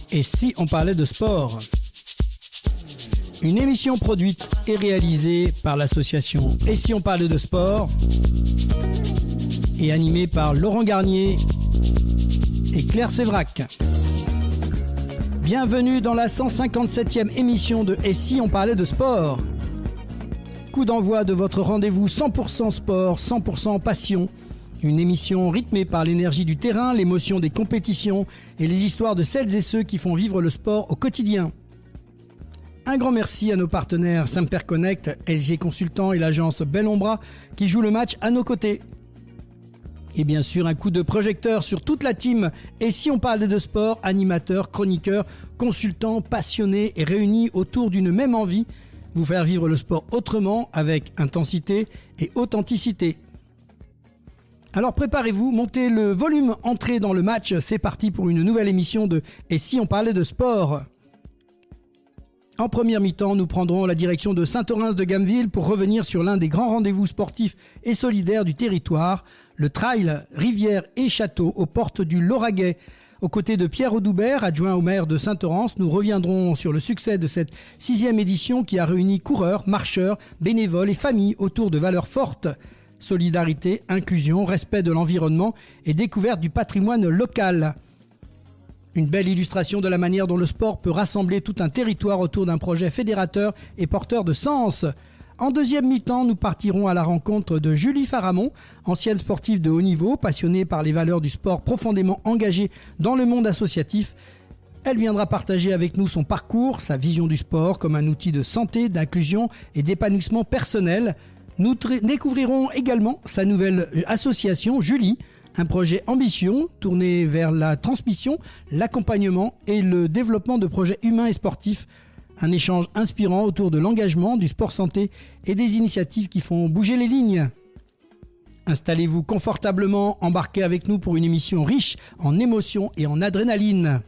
Et si on parlait de sport? Une émission produite et réalisée par l'association Et si on parlait de sport et animée par Laurent Garnier et Claire Sévrac. Bienvenue dans la 157e émission de Et si on parlait de sport? Coup d'envoi de votre rendez-vous 100% sport, 100% passion. Une émission rythmée par l'énergie du terrain, l'émotion des compétitions et les histoires de celles et ceux qui font vivre le sport au quotidien. Un grand merci à nos partenaires Simper Connect, LG Consultant et l'agence Bellombra qui jouent le match à nos côtés. Et bien sûr un coup de projecteur sur toute la team. Et si on parlait de sport, animateurs, chroniqueurs, consultants, passionnés et réunis autour d'une même envie, vous faire vivre le sport autrement avec intensité et authenticité. Alors préparez-vous, montez le volume, entrez dans le match, c'est parti pour une nouvelle émission de Et si on parlait de sport? En première mi-temps, nous prendrons la direction de Saint-Orens-de-Gameville pour revenir sur l'un des grands rendez-vous sportifs et solidaires du territoire, le trail Rivière et Château aux portes du Lauragais. Aux côtés de Pierre Audoubert, adjoint au maire de Saint-Orens, nous reviendrons sur le succès de cette 6e édition qui a réuni coureurs, marcheurs, bénévoles et familles autour de valeurs fortes. Solidarité, inclusion, respect de l'environnement et découverte du patrimoine local. Une belle illustration de la manière dont le sport peut rassembler tout un territoire autour d'un projet fédérateur et porteur de sens. En deuxième mi-temps, nous partirons à la rencontre de Julie Faramond, ancienne sportive de haut niveau, passionnée par les valeurs du sport, profondément engagée dans le monde associatif. Elle viendra partager avec nous son parcours, sa vision du sport comme un outil de santé, d'inclusion et d'épanouissement personnel. Nous découvrirons également sa nouvelle association, Julie, un projet ambitieux tourné vers la transmission, l'accompagnement et le développement de projets humains et sportifs. Un échange inspirant autour de l'engagement, du sport santé et des initiatives qui font bouger les lignes. Installez-vous confortablement, embarquez avec nous pour une émission riche en émotions et en adrénaline.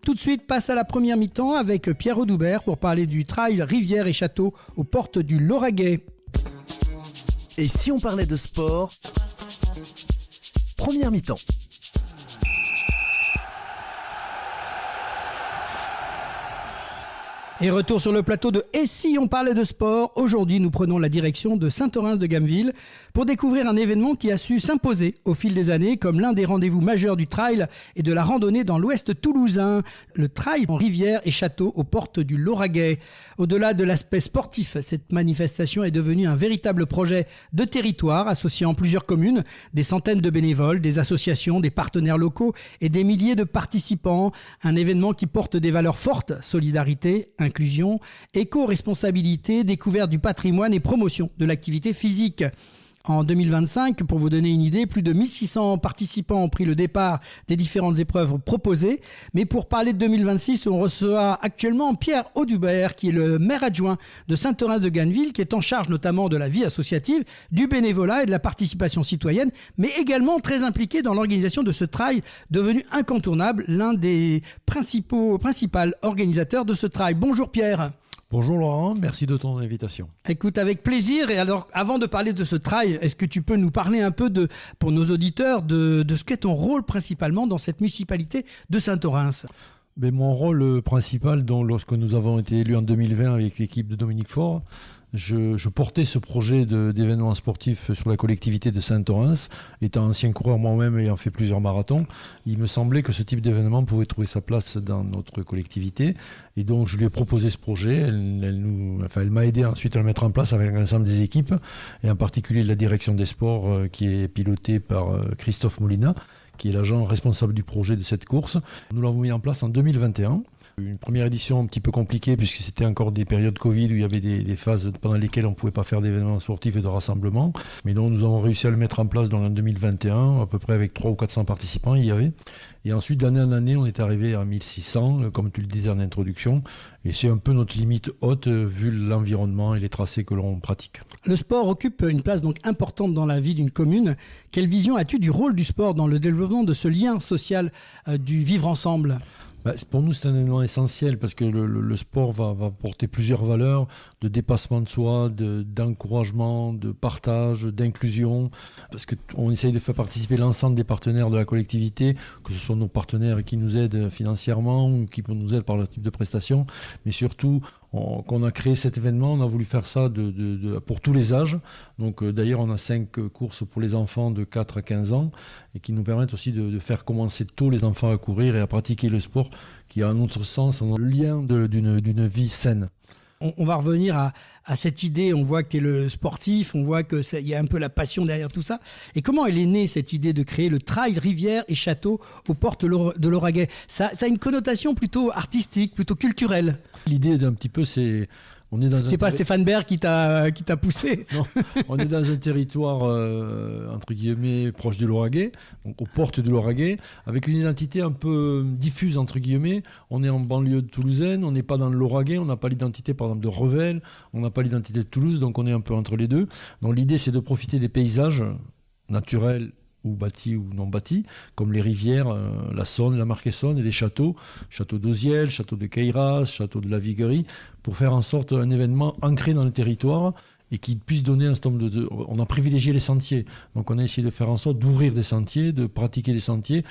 Tout de suite, passe à la première mi-temps avec Pierre Audoubert pour parler du trail Rivière et Château aux portes du Lauragais. Et si on parlait de sport? Première mi-temps. Et retour sur le plateau de Et si on parlait de sport? Aujourd'hui, nous prenons la direction de Saint-Orens-de-Gameville pour découvrir un événement qui a su s'imposer au fil des années comme l'un des rendez-vous majeurs du trail et de la randonnée dans l'ouest toulousain, le trail en Rivière et Château aux portes du Lauragais. Au-delà de l'aspect sportif, cette manifestation est devenue un véritable projet de territoire associant plusieurs communes, des centaines de bénévoles, des associations, des partenaires locaux et des milliers de participants. Un événement qui porte des valeurs fortes, solidarité, inclusion, éco-responsabilité, découverte du patrimoine et promotion de l'activité physique. En 2025, pour vous donner une idée, plus de 1600 participants ont pris le départ des différentes épreuves proposées. Mais pour parler de 2026, on reçoit actuellement Pierre Audoubert, qui est le maire adjoint de Saint-Orens-de-Gameville, qui est en charge notamment de la vie associative, du bénévolat et de la participation citoyenne, mais également très impliqué dans l'organisation de ce trail devenu incontournable, l'un des principaux organisateurs de ce trail. Bonjour Pierre. Bonjour Laurent, merci de ton invitation. Écoute, avec plaisir. Et alors, avant de parler de ce trail, est-ce que tu peux nous parler un peu pour nos auditeurs de ce qu'est ton rôle principalement dans cette municipalité de Saint-Orens? Mon rôle principal, lorsque nous avons été élus en 2020 avec l'équipe de Dominique Faure, je portais ce projet d'événement sportif sur la collectivité de Saint-Orens. Étant ancien coureur moi-même et ayant fait plusieurs marathons, il me semblait que ce type d'événement pouvait trouver sa place dans notre collectivité. Et donc je lui ai proposé ce projet. Elle m'a aidé ensuite à le mettre en place avec l'ensemble des équipes, et en particulier la direction des sports qui est pilotée par Christophe Molina, qui est l'agent responsable du projet de cette course. Nous l'avons mis en place en 2021. Une première édition un petit peu compliquée puisque c'était encore des périodes Covid où il y avait des phases pendant lesquelles on ne pouvait pas faire d'événements sportifs et de rassemblements. Mais donc nous avons réussi à le mettre en place en 2021, à peu près avec 300 ou 400 participants, il y avait. Et ensuite, d'année en année, on est arrivé à 1600, comme tu le disais en introduction. Et c'est un peu notre limite haute vu l'environnement et les tracés que l'on pratique. Le sport occupe une place donc importante dans la vie d'une commune. Quelle vision as-tu du rôle du sport dans le développement de ce lien social du vivre ensemble ? Pour nous, c'est un élément essentiel parce que le sport va porter plusieurs valeurs de dépassement de soi, d'encouragement, de partage, d'inclusion. Parce qu'on essaye de faire participer l'ensemble des partenaires de la collectivité, que ce soit nos partenaires qui nous aident financièrement ou qui nous aident par le type de prestations. Mais surtout, quand on a créé cet événement, on a voulu faire ça pour tous les âges. Donc, d'ailleurs, on a 5 courses pour les enfants de 4 à 15 ans et qui nous permettent aussi de faire commencer tôt les enfants à courir et à pratiquer le sport qui, à notre sens, ont le lien d'une vie saine. On va revenir à cette idée. On voit que tu es le sportif, on voit qu'il y a un peu la passion derrière tout ça. Et comment elle est née, cette idée de créer le trail rivière et château aux portes de l'Auragais ? Ça a une connotation plutôt artistique, plutôt culturelle. L'idée d'un petit peu, c'est... C'est pas Stéphane Bern qui t'a poussé. Non, on est dans un territoire, entre guillemets, proche de l'Auragais, donc aux portes de l'Auragais, avec une identité un peu diffuse, entre guillemets. On est en banlieue de toulousaine, on n'est pas dans l'Auragais, on n'a pas l'identité, par exemple, de Revel, on n'a pas l'identité de Toulouse, donc on est un peu entre les deux. Donc l'idée, c'est de profiter des paysages naturels ou bâtis ou non bâtis, comme les rivières, la Saône, la Marcaissonne et les châteaux, château d'Auziel, château de Queyras, château de la Viguerie, pour faire en sorte un événement ancré dans le territoire et qui puisse donner un certain nombre On a privilégié les sentiers, donc on a essayé de faire en sorte d'ouvrir des sentiers, de pratiquer des sentiers.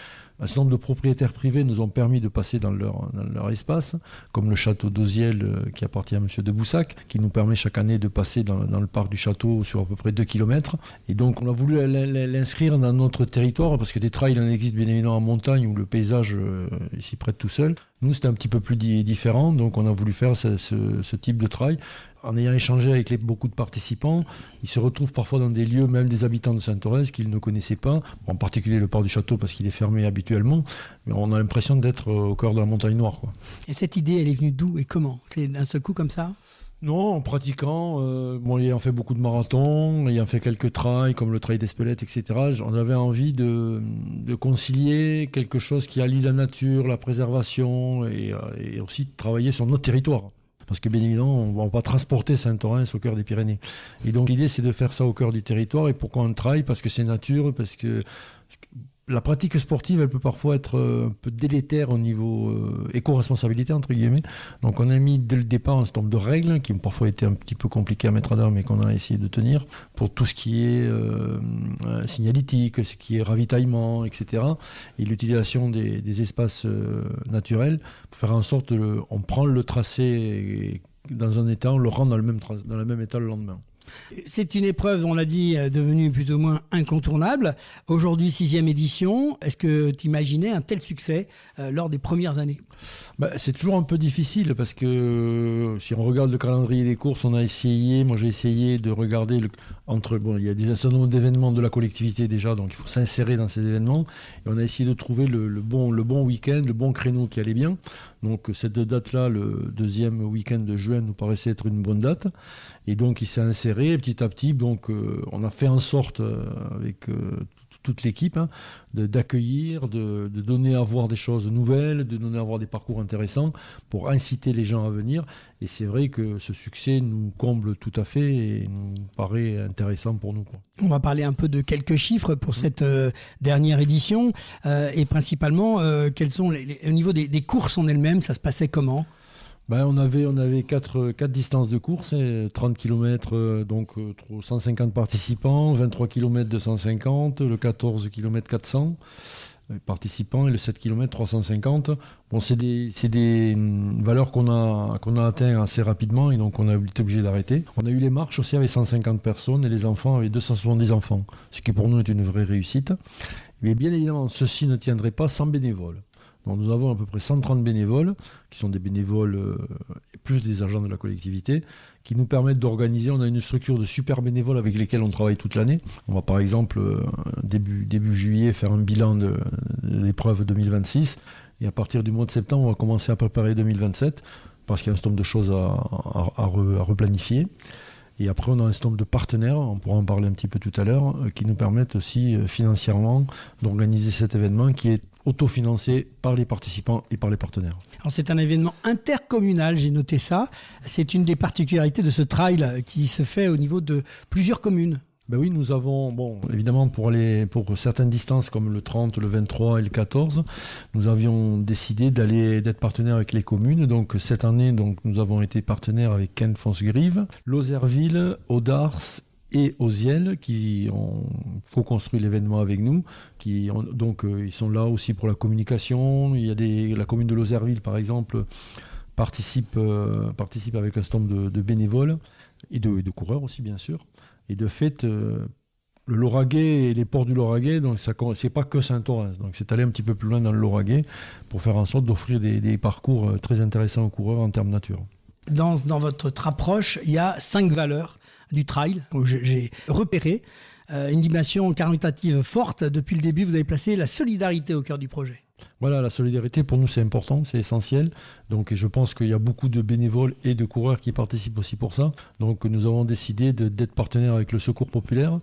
Un certain nombre de propriétaires privés nous ont permis de passer dans leur espace, comme le château d'Auziel qui appartient à M. de Boussac, qui nous permet chaque année de passer dans le parc du château sur à peu près 2 km. Et donc on a voulu l'inscrire dans notre territoire, parce que des trails, il en existe bien évidemment en montagne, où le paysage s'y prête tout seul. Nous, c'était un petit peu plus différent, donc on a voulu faire ce type de trail. En ayant échangé avec beaucoup de participants, ils se retrouvent parfois dans des lieux, même des habitants de Sainte-Thorens, qu'ils ne connaissaient pas, en particulier le port du château parce qu'il est fermé habituellement, mais on a l'impression d'être au cœur de la montagne noire, quoi. Et cette idée, elle est venue d'où et comment ? C'est d'un seul coup comme ça ? Non, en pratiquant, ayant fait beaucoup de marathons, ayant fait quelques trails comme le trail d'Espelette, etc., on avait envie de concilier quelque chose qui allie la nature, la préservation et aussi de travailler sur notre territoire. Parce que bien évidemment, on ne va pas transporter Sainte-Thorens au cœur des Pyrénées. Et donc l'idée, c'est de faire ça au cœur du territoire. Et pourquoi un trail ? Parce que c'est nature, parce que la pratique sportive, elle peut parfois être un peu délétère au niveau éco-responsabilité, entre guillemets. Donc on a mis dès le départ un certain nombre de règles qui ont parfois été un petit peu compliquées à mettre en œuvre, mais qu'on a essayé de tenir pour tout ce qui est signalétique, ce qui est ravitaillement, etc. Et l'utilisation des espaces naturels pour faire en sorte on prend le tracé dans un état, on le rend dans le même état le lendemain. C'est une épreuve, on l'a dit, devenue plus ou moins incontournable. Aujourd'hui, 6e édition. Est-ce que tu imaginais un tel succès lors des premières années ? C'est toujours un peu difficile parce que si on regarde le calendrier des courses, moi j'ai essayé de regarder il y a un certain nombre d'événements de la collectivité déjà, donc il faut s'insérer dans ces événements. Et on a essayé de trouver le bon week-end, le bon créneau qui allait bien. Donc cette date-là, le 2e week-end de juin, nous paraissait être une bonne date. Et donc il s'est inséré petit à petit. Donc on a fait en sorte, avec toute l'équipe, d'accueillir, de donner à voir des choses nouvelles, de donner à voir des parcours intéressants pour inciter les gens à venir. Et c'est vrai que ce succès nous comble tout à fait et nous paraît intéressant pour nous, quoi. On va parler un peu de quelques chiffres pour cette dernière édition et principalement quels sont au niveau des courses en elles-mêmes, ça se passait comment ? On avait 4 distances de course, 30 km, donc 150 participants, 23 km 250, le 14 km 400 participants et le 7 km 350. Bon, c'est des valeurs qu'on a atteint assez rapidement et donc on a été obligé d'arrêter. On a eu les marches aussi avec 150 personnes et les enfants avec 270 enfants, ce qui pour nous est une vraie réussite. Mais bien évidemment, ceci ne tiendrait pas sans bénévoles. Donc nous avons à peu près 130 bénévoles, qui sont des bénévoles plus des agents de la collectivité, qui nous permettent d'organiser. On a une structure de super bénévoles avec lesquels on travaille toute l'année. On va par exemple, début juillet, faire un bilan de l'épreuve 2026. Et à partir du mois de septembre, on va commencer à préparer 2027, parce qu'il y a un certain nombre de choses à replanifier. Et après, on a un certain nombre de partenaires, on pourra en parler un petit peu tout à l'heure, qui nous permettent aussi financièrement d'organiser cet événement qui est autofinancé par les participants et par les partenaires. Alors c'est un événement intercommunal, j'ai noté ça. C'est une des particularités de ce trail qui se fait au niveau de plusieurs communes. Ben oui, nous avons, évidemment pour certaines distances comme le 30, le 23 et le 14, nous avions décidé d'être partenaires avec les communes. Donc cette année, nous avons été partenaires avec Ken-Fonsgrive, Lozerville, Audars et Auziel qui ont co-construit l'événement avec nous. Ils sont là aussi pour la communication. La commune de Lozerville, par exemple, participe avec un certain nombre de bénévoles et de coureurs aussi, bien sûr. Et de fait, le Lauragais et les ports du Lauragais, donc c'est pas que Saint-Orens. Donc c'est aller un petit peu plus loin dans le Lauragais pour faire en sorte d'offrir des parcours très intéressants aux coureurs en termes nature. Dans votre approche, il y a 5 valeurs du trail que j'ai repérées. Une dimension caritative forte. Depuis le début, vous avez placé la solidarité au cœur du projet. Voilà, la solidarité pour nous c'est important, c'est essentiel. Donc je pense qu'il y a beaucoup de bénévoles et de coureurs qui participent aussi pour ça. Donc nous avons décidé d'être partenaires avec le Secours Populaire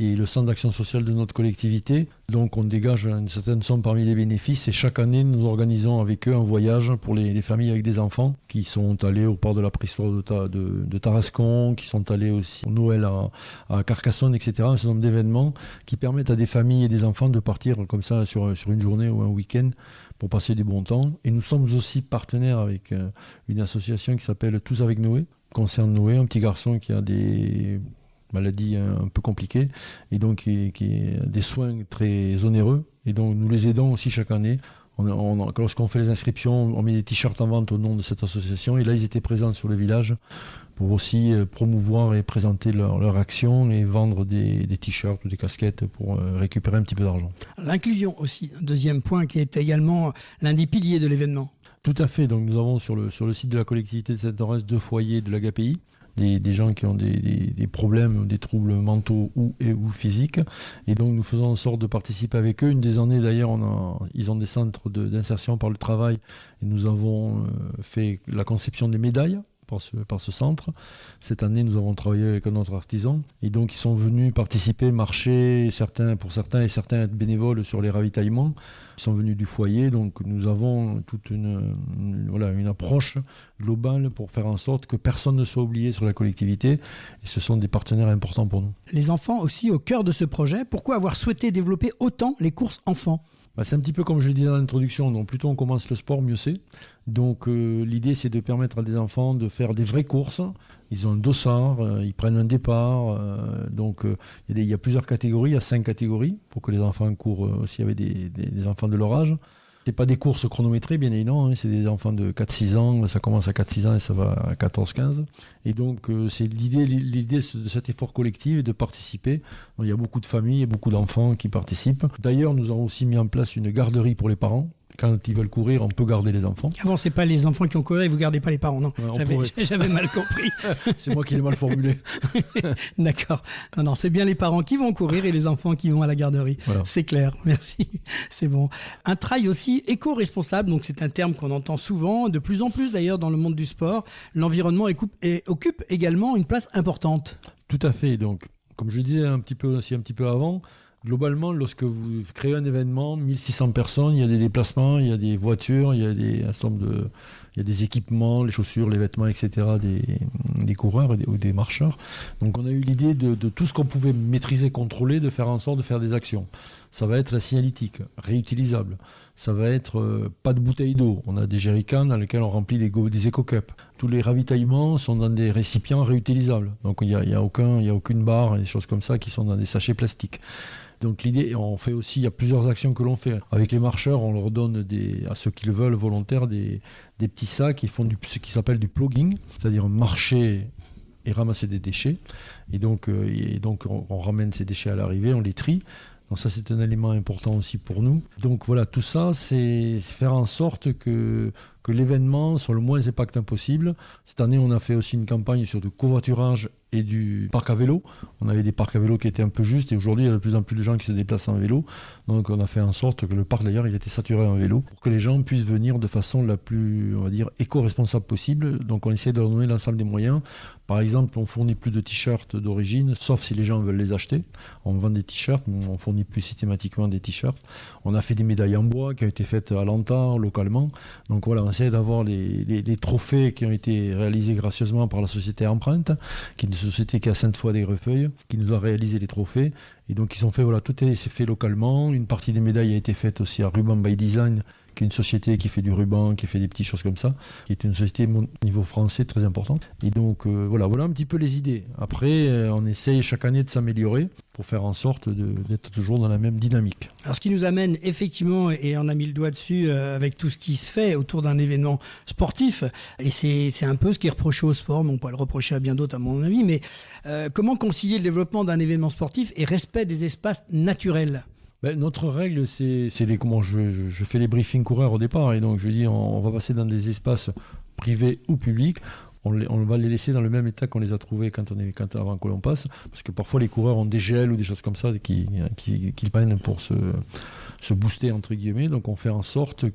et le centre d'action sociale de notre collectivité. Donc on dégage une certaine somme parmi les bénéfices et chaque année nous organisons avec eux un voyage pour les familles avec des enfants qui sont allés au port de la préhistoire de Tarascon, qui sont allés aussi au Noël à Carcassonne, etc. Un certain nombre d'événements qui permettent à des familles et des enfants de partir comme ça sur une journée ou un week-end pour passer du bon temps. Et nous sommes aussi partenaires avec une association qui s'appelle Tous avec Noé, concerne Noé, un petit garçon qui a des maladie un peu compliquée et donc qui a des soins très onéreux et donc nous les aidons aussi chaque année. Lorsqu'on fait les inscriptions, on met des t-shirts en vente au nom de cette association et là ils étaient présents sur le village pour aussi promouvoir et présenter leur action et vendre des t-shirts ou des casquettes pour récupérer un petit peu d'argent. L'inclusion aussi, deuxième point qui est également l'un des piliers de l'événement. Tout à fait, donc nous avons sur le site de la collectivité de Saint-Orens 2 foyers de l'AGAPI. Des gens qui ont des problèmes, des troubles mentaux ou physiques. Et donc, nous faisons en sorte de participer avec eux. Une des années, d'ailleurs, ils ont des centres d'insertion par le travail. Et nous avons fait la conception des médailles par ce centre. Cette année, nous avons travaillé avec un autre artisan. Et donc, ils sont venus participer, marcher, pour certains et certains être bénévoles sur les ravitaillements. Ils sont venus du foyer. Donc, nous avons toute une approche globale pour faire en sorte que personne ne soit oublié sur la collectivité. Et ce sont des partenaires importants pour nous. Les enfants aussi au cœur de ce projet. Pourquoi avoir souhaité développer autant les courses enfants ? C'est un petit peu comme je le disais dans l'introduction, donc plus tôt on commence le sport, mieux c'est. Donc l'idée c'est de permettre à des enfants de faire des vraies courses. Ils ont un dossard, ils prennent un départ. Il y a plusieurs catégories, il y a 5 catégories pour que les enfants courent aussi avec des enfants de leur âge. C'est pas des courses chronométrées, bien évidemment, c'est des enfants de 4-6 ans, ça commence à 4-6 ans et ça va à 14-15. Et donc, c'est l'idée de cet effort collectif est de participer. Donc, il y a beaucoup de familles et beaucoup d'enfants qui participent. D'ailleurs, nous avons aussi mis en place une garderie pour les parents. Quand ils veulent courir, on peut garder les enfants. Avant, c'est pas les enfants qui ont couru et vous gardez pas les parents, non. Ouais, j'avais mal compris. C'est moi qui l'ai mal formulé. D'accord. Non, c'est bien les parents qui vont courir et les enfants qui vont à la garderie. Voilà. C'est clair, merci. C'est bon. Un trail aussi éco-responsable, donc c'est un terme qu'on entend souvent, de plus en plus d'ailleurs dans le monde du sport. L'environnement occupe également une place importante. Tout à fait. Donc, comme je disais un petit peu avant, globalement, lorsque vous créez un événement, 1600 personnes, il y a des déplacements, il y a des voitures, il y a des équipements, les chaussures, les vêtements, etc. des coureurs ou des marcheurs. Donc on a eu l'idée de tout ce qu'on pouvait maîtriser, contrôler, de faire en sorte de faire des actions. Ça va être la signalétique, réutilisable. Ça va être pas de bouteilles d'eau. On a des jerrycans dans lesquels on remplit des éco-cups. Tous les ravitaillements sont dans des récipients réutilisables. Donc il y a aucune barre, des choses comme ça qui sont dans des sachets plastiques. Donc l'idée, il y a plusieurs actions que l'on fait. Avec les marcheurs, on leur donne à ceux qui le veulent, volontaires, des petits sacs qui font ce qui s'appelle du plugging, c'est-à-dire marcher et ramasser des déchets. Et donc on ramène ces déchets à l'arrivée, on les trie. Donc ça, c'est un élément important aussi pour nous. Donc voilà, tout ça, c'est faire en sorte que l'événement soit le moins impactant possible. Cette année, on a fait aussi une campagne sur du covoiturage et du parc à vélo. On avait des parcs à vélo qui étaient un peu justes et aujourd'hui, il y a de plus en plus de gens qui se déplacent en vélo. Donc on a fait en sorte que le parc, d'ailleurs, il était saturé en vélo pour que les gens puissent venir de façon la plus, on va dire, éco-responsable possible. Donc on essaie de leur donner l'ensemble des moyens. Par exemple, on fournit plus de t-shirts d'origine, sauf si les gens veulent les acheter. On vend des t-shirts, mais on fournit plus systématiquement des t-shirts. On a fait des médailles en bois qui ont été faites à l'Antar, localement. Donc voilà, on essaie essaie d'avoir les trophées qui ont été réalisés gracieusement par la société Empreinte, qui est une société qui est à Sainte-Foy-des-Grefeuilles, qui nous a réalisé les trophées. Et donc, ils ont fait, voilà, c'est fait localement. Une partie des médailles a été faite aussi à Ruban by Design, qui est une société qui fait du ruban, qui fait des petites choses comme ça, qui est une société au niveau français très importante. Et donc, voilà un petit peu les idées. Après, on essaye chaque année de s'améliorer pour faire en sorte d'être toujours dans la même dynamique. Alors, ce qui nous amène effectivement, et on a mis le doigt dessus avec tout ce qui se fait autour d'un événement sportif, et c'est un peu ce qui est reproché au sport, mais on peut le reprocher à bien d'autres à mon avis, mais comment concilier le développement d'un événement sportif et respect des espaces naturels ? Notre règle, c'est comment je fais les briefings coureurs au départ, et donc je dis on va passer dans des espaces privés ou publics. On va les laisser dans le même état qu'on les a trouvés avant que l'on passe, parce que parfois les coureurs ont des gels ou des choses comme ça qui peinent pour se booster entre guillemets. Donc on fait en sorte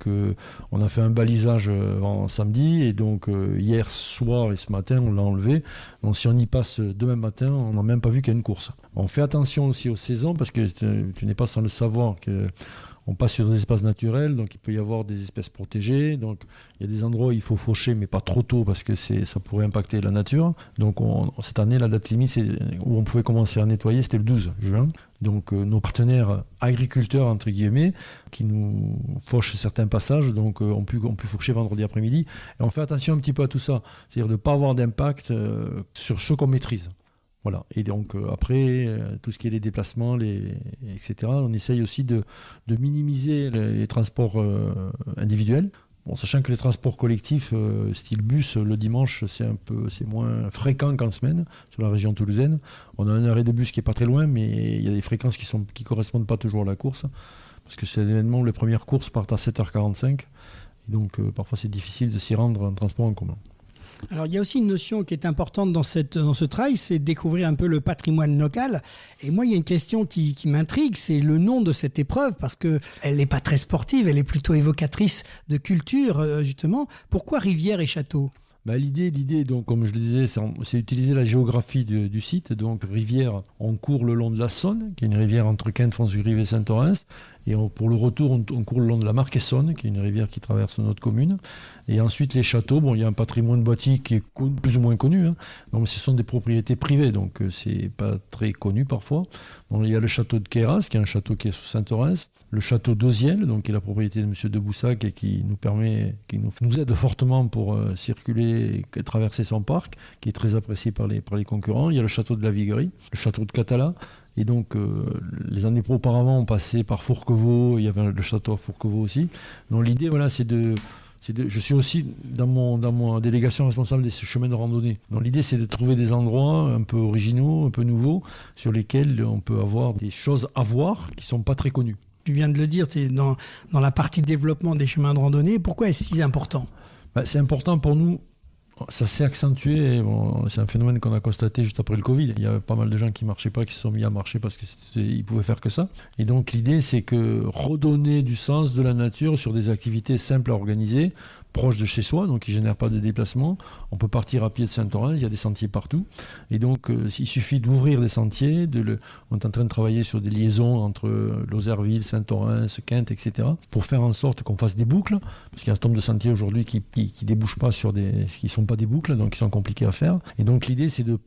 on a fait un balisage en samedi, et donc hier soir et ce matin on l'a enlevé. Donc si on y passe demain matin, on n'a même pas vu qu'il y a une course. On fait attention aussi aux saisons, parce que tu n'es pas sans le savoir que on passe sur des espaces naturels, donc il peut y avoir des espèces protégées. Donc il y a des endroits où il faut faucher, mais pas trop tôt, parce que ça pourrait impacter la nature. Donc cette année, la date limite où on pouvait commencer à nettoyer, c'était le 12 juin. Donc nos partenaires agriculteurs, entre guillemets, qui nous fauchent certains passages, donc on peut faucher vendredi après-midi. Et on fait attention un petit peu à tout ça, c'est-à-dire de ne pas avoir d'impact sur ce qu'on maîtrise. Voilà. Et donc après, tout ce qui est les déplacements, etc., on essaye aussi de minimiser les transports individuels. Bon, sachant que les transports collectifs, style bus, le dimanche, c'est moins fréquent qu'en semaine sur la région toulousaine. On a un arrêt de bus qui n'est pas très loin, mais il y a des fréquences qui correspondent pas toujours à la course, parce que c'est un événement où les premières courses partent à 7h45. Et donc parfois c'est difficile de s'y rendre en transport en commun. Alors, il y a aussi une notion qui est importante dans ce trail, c'est de découvrir un peu le patrimoine local. Et moi, il y a une question qui m'intrigue, c'est le nom de cette épreuve, parce qu'elle n'est pas très sportive, elle est plutôt évocatrice de culture, justement. Pourquoi rivière et château ? L'idée, donc, comme je le disais, c'est utiliser la géographie du site. Donc, rivière, on court le long de la Saône, qui est une rivière entre Quinte, Fons-du-Rive et Saint-Orens. Et pour le retour, on court le long de la Marcaissonne, qui est une rivière qui traverse notre commune. Et ensuite, les châteaux, il y a un patrimoine bâti qui est plus ou moins connu. Donc, ce sont des propriétés privées, donc c'est pas très connu parfois. Donc, il y a le château de Queyras, qui est un château qui est sous Saint-Orens. Le château d'Auziel, donc, qui est la propriété de M. de Boussac et qui nous aide fortement pour circuler et traverser son parc, qui est très apprécié par les concurrents. Il y a le château de la Viguerie, le château de Catala. Et donc, les années auparavant, on passait par Fourquevaux, il y avait le château à Fourquevaux aussi. Donc, l'idée, voilà, je suis aussi dans ma délégation responsable des chemins de randonnée. Donc, l'idée, c'est de trouver des endroits un peu originaux, un peu nouveaux, sur lesquels on peut avoir des choses à voir qui ne sont pas très connues. Tu viens de le dire, tu es dans la partie développement des chemins de randonnée. Pourquoi est-ce si important ? C'est important pour nous. Ça s'est accentué, c'est un phénomène qu'on a constaté juste après le Covid. Il y a pas mal de gens qui ne marchaient pas, qui se sont mis à marcher parce qu'ils ne pouvaient faire que ça. Et donc l'idée, c'est que redonner du sens de la nature sur des activités simples à organiser, proches de chez soi, donc qui ne génèrent pas de déplacement. On peut partir à pied de Saint-Orens, il y a des sentiers partout. Et donc il suffit d'ouvrir des sentiers. On est en train de travailler sur des liaisons entre Lozerville, Saint-Orens, Quinte, etc. pour faire en sorte qu'on fasse des boucles, parce qu'il y a un certain nombre de sentiers aujourd'hui qui débouchent pas sur qui sont pas des boucles, donc qui sont compliqués à faire. Et donc l'idée, c'est de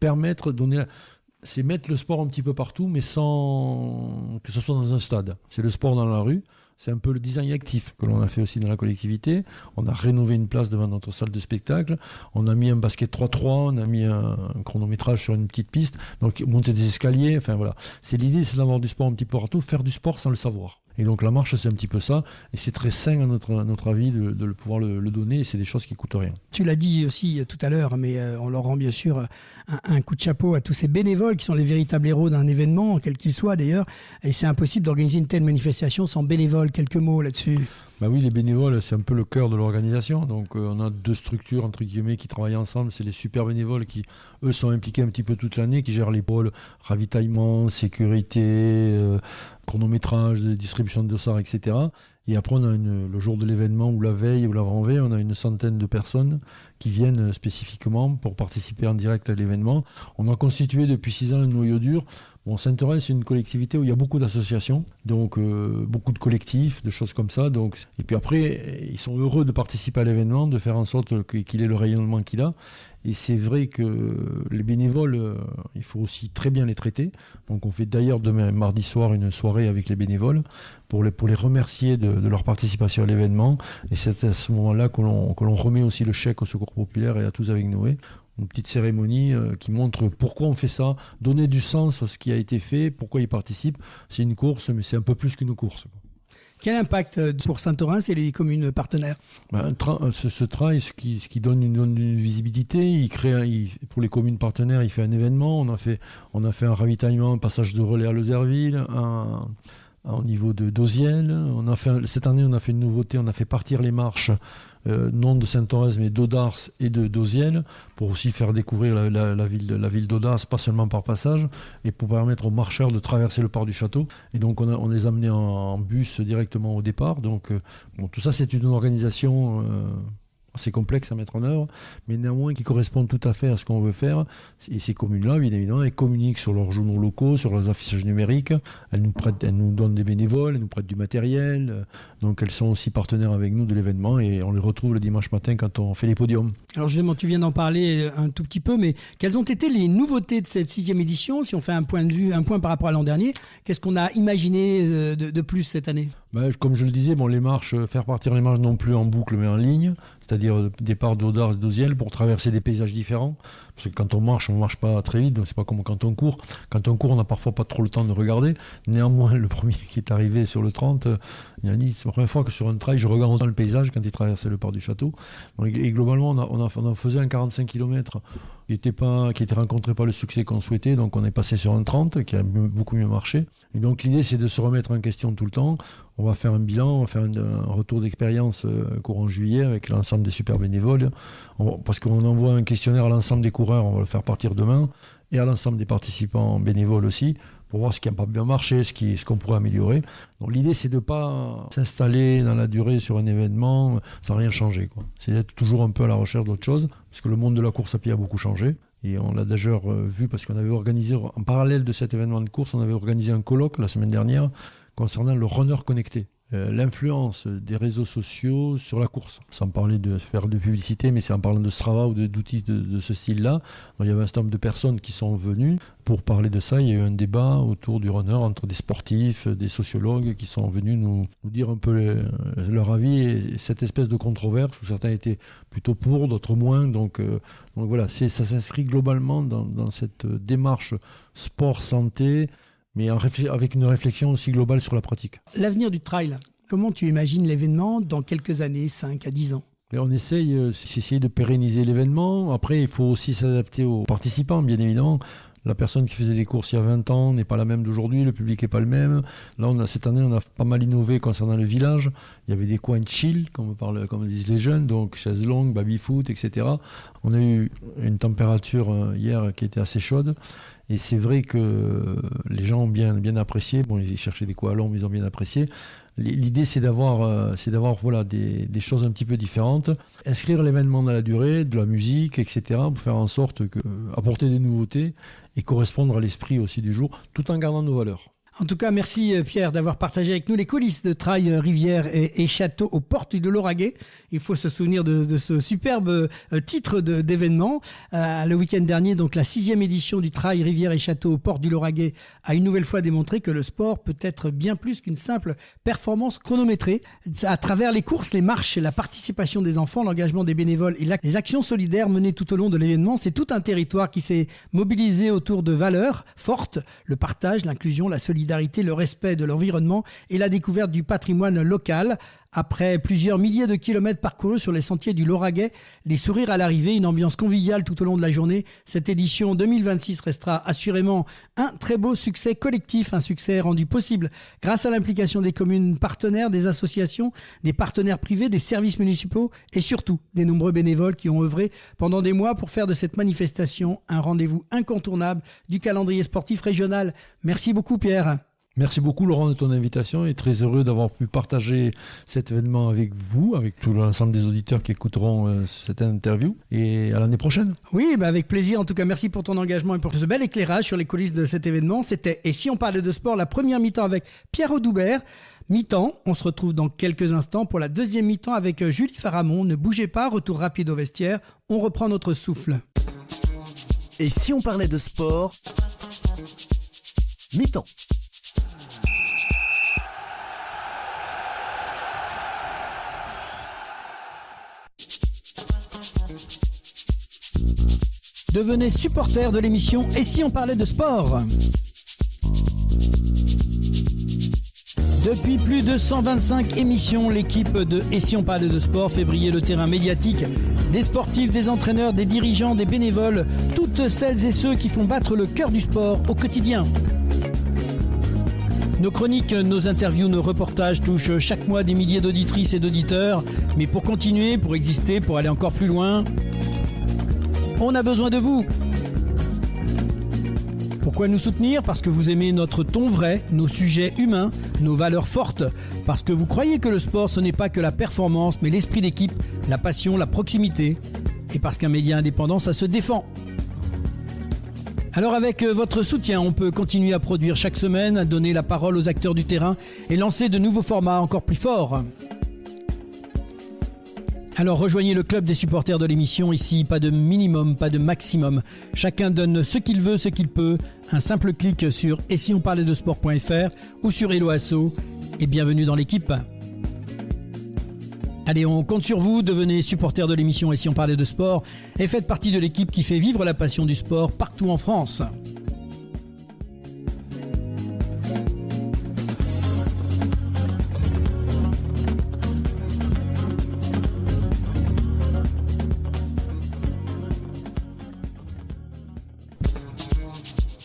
c'est mettre le sport un petit peu partout, mais sans que ce soit dans un stade. C'est le sport dans la rue. C'est un peu le design actif que l'on a fait aussi dans la collectivité. On a rénové une place devant notre salle de spectacle. On a mis un basket 3-3, on a mis un chronométrage sur une petite piste. Donc monter des escaliers, enfin voilà. L'idée, c'est d'avoir du sport un petit peu partout, faire du sport sans le savoir. Et donc la marche, c'est un petit peu ça. Et c'est très sain à notre avis de pouvoir le donner. Et c'est des choses qui ne coûtent rien. Tu l'as dit aussi tout à l'heure, mais on leur rend bien sûr un coup de chapeau à tous ces bénévoles qui sont les véritables héros d'un événement, quel qu'il soit d'ailleurs. Et c'est impossible d'organiser une telle manifestation sans bénévoles. Quelques mots là-dessus. Oui, les bénévoles, c'est un peu le cœur de l'organisation. Donc on a deux structures, entre guillemets, qui travaillent ensemble. C'est les super bénévoles qui, eux, sont impliqués un petit peu toute l'année, qui gèrent les pôles ravitaillement, sécurité, chronométrage, distribution de dossards, etc. Et après, on a le jour de l'événement, ou la veille, ou l'avant-veille, on a une centaine de personnes qui viennent spécifiquement pour participer en direct à l'événement. On a constitué depuis 6 ans un noyau dur Bon, Saint-Orens, c'est une collectivité où il y a beaucoup d'associations, donc beaucoup de collectifs, de choses comme ça. Donc, et puis après, ils sont heureux de participer à l'événement, de faire en sorte qu'il ait le rayonnement qu'il a. Et c'est vrai que les bénévoles, il faut aussi très bien les traiter. Donc on fait d'ailleurs demain, mardi soir, une soirée avec les bénévoles pour les remercier de leur participation à l'événement. Et c'est à ce moment-là que l'on remet aussi le chèque au Secours Populaire et à Tous avec Noé. Une petite cérémonie qui montre pourquoi on fait ça, donner du sens à ce qui a été fait, pourquoi ils participent. C'est une course, mais c'est un peu plus qu'une course. Quel impact pour Saint-Orens et les communes partenaires? Ce trail, ce qui donne une visibilité, pour les communes partenaires, il fait un événement. On a fait un ravitaillement, un passage de relais à Lozerville, au niveau de Dauziel. Cette année, on a fait une nouveauté, on a fait partir les marches, non de Saint-Orens, mais d'Audars et de Dauziel, pour aussi faire découvrir la ville d'Audars, pas seulement par passage, et pour permettre aux marcheurs de traverser le port du château. Et donc, on les a amenés en bus directement au départ. Donc, tout ça, c'est une organisation assez complexe à mettre en œuvre, mais néanmoins qui correspondent tout à fait à ce qu'on veut faire. Et ces communes-là, bien évidemment, elles communiquent sur leurs journaux locaux, sur leurs affichages numériques. Elles nous donnent des bénévoles, elles nous prêtent du matériel. Donc elles sont aussi partenaires avec nous de l'événement et on les retrouve le dimanche matin quand on fait les podiums. Alors justement, tu viens d'en parler un tout petit peu, mais quelles ont été les nouveautés de cette 6e édition? Si on fait un point par rapport à l'an dernier, qu'est-ce qu'on a imaginé de plus cette année? Comme je le disais, faire partir les marches non plus en boucle mais en ligne, c'est-à-dire départ d'Audars et d'Auziel pour traverser des paysages différents. Parce que quand on marche pas très vite, donc c'est pas comme quand on court. Quand on court, on n'a parfois pas trop le temps de regarder. Néanmoins, le premier qui est arrivé sur le 30, il a dit, c'est la première fois que sur un trail, je regarde autant le paysage quand il traversait le port du château. Et globalement, on faisait un 45 km qui était rencontré pas le succès qu'on souhaitait, donc on est passé sur un 30 qui a beaucoup mieux marché. Et donc l'idée, c'est de se remettre en question tout le temps. On va faire un bilan, on va faire un retour d'expérience courant juillet avec l'ensemble des super bénévoles. Parce qu'on envoie un questionnaire à l'ensemble des coureurs, on va le faire partir demain, et à l'ensemble des participants bénévoles aussi, pour voir ce qui n'a pas bien marché, ce qu'on pourrait améliorer. Donc l'idée, c'est de ne pas s'installer dans la durée sur un événement sans rien changer, quoi. C'est d'être toujours un peu à la recherche d'autre chose, parce que le monde de la course à pied a beaucoup changé. Et on l'a d'ailleurs vu parce qu'on avait organisé, en parallèle de cet événement de course, on avait organisé un colloque la semaine dernière concernant le runner connecté. L'influence des réseaux sociaux sur la course, sans parler de faire de publicité, mais c'est en parlant de Strava ou d'outils de ce style-là. Donc, il y avait un certain nombre de personnes qui sont venues pour parler de ça. Il y a eu un débat autour du runner entre des sportifs, des sociologues qui sont venus nous dire un peu leur avis et cette espèce de controverse où certains étaient plutôt pour, d'autres moins. Donc voilà, ça s'inscrit globalement dans cette démarche sport-santé, mais avec une réflexion aussi globale sur la pratique. L'avenir du trail, comment tu imagines l'événement dans quelques années, 5 à 10 ans? Et on essaye de pérenniser l'événement. Après, il faut aussi s'adapter aux participants, bien évidemment. La personne qui faisait des courses il y a 20 ans n'est pas la même d'aujourd'hui, le public n'est pas le même. Là, cette année, on a pas mal innové concernant le village. Il y avait des coins chill, comme disent les jeunes, donc chaises longues, baby-foot, etc. On a eu une température hier qui était assez chaude. Et c'est vrai que les gens ont bien apprécié. Bon, ils cherchaient des coins longs, mais ils ont bien apprécié. L'idée, c'est d'avoir des choses un petit peu différentes. Inscrire l'événement dans la durée, de la musique, etc., pour faire en sorte apporter des nouveautés et correspondre à l'esprit aussi du jour, tout en gardant nos valeurs. En tout cas, merci Pierre d'avoir partagé avec nous les coulisses de Trail Rivière et Château aux portes de Lauragais. Il faut se souvenir de ce superbe titre d'événement. Le week-end dernier, donc la 6e édition du Trail Rivière et Château aux portes du Lauragais a une nouvelle fois démontré que le sport peut être bien plus qu'une simple performance chronométrée. À travers les courses, les marches, la participation des enfants, l'engagement des bénévoles et les actions solidaires menées tout au long de l'événement, c'est tout un territoire qui s'est mobilisé autour de valeurs fortes, le partage, l'inclusion, la solidarité, le respect de l'environnement et la découverte du patrimoine local. Après plusieurs milliers de kilomètres parcourus sur les sentiers du Lauragais, les sourires à l'arrivée, une ambiance conviviale tout au long de la journée, cette édition 2026 restera assurément un très beau succès collectif, un succès rendu possible grâce à l'implication des communes partenaires, des associations, des partenaires privés, des services municipaux et surtout des nombreux bénévoles qui ont œuvré pendant des mois pour faire de cette manifestation un rendez-vous incontournable du calendrier sportif régional. Merci beaucoup Pierre. Merci beaucoup Laurent de ton invitation et très heureux d'avoir pu partager cet événement avec vous, avec tout l'ensemble des auditeurs qui écouteront cette interview, et à l'année prochaine. Oui, avec plaisir. En tout cas, merci pour ton engagement et pour ce bel éclairage sur les coulisses de cet événement. C'était Et si on parlait de sport, la première mi-temps avec Pierre Audoubert. Mi-temps, on se retrouve dans quelques instants pour la deuxième mi-temps avec Julie Faramond. Ne bougez pas, retour rapide au vestiaire, on reprend notre souffle. Et si on parlait de sport, mi-temps. Devenez supporter de l'émission Et si on parlait de sport ? Depuis plus de 125 émissions, l'équipe de Et si on parlait de sport fait briller le terrain médiatique des sportifs, des entraîneurs, des dirigeants, des bénévoles, toutes celles et ceux qui font battre le cœur du sport au quotidien. Nos chroniques, nos interviews, nos reportages touchent chaque mois des milliers d'auditrices et d'auditeurs. Mais pour continuer, pour exister, pour aller encore plus loin, on a besoin de vous. Pourquoi nous soutenir ? Parce que vous aimez notre ton vrai, nos sujets humains, nos valeurs fortes. Parce que vous croyez que le sport, ce n'est pas que la performance, mais l'esprit d'équipe, la passion, la proximité. Et parce qu'un média indépendant, ça se défend. Alors avec votre soutien, on peut continuer à produire chaque semaine, à donner la parole aux acteurs du terrain et lancer de nouveaux formats encore plus forts. Alors rejoignez le club des supporters de l'émission. Ici, pas de minimum, pas de maximum. Chacun donne ce qu'il veut, ce qu'il peut. Un simple clic sur et si on parlait de sport.fr ou sur Hello Asso. Et bienvenue dans l'équipe. Allez, on compte sur vous, devenez supporter de l'émission Et si on parlait de sport et faites partie de l'équipe qui fait vivre la passion du sport partout en France.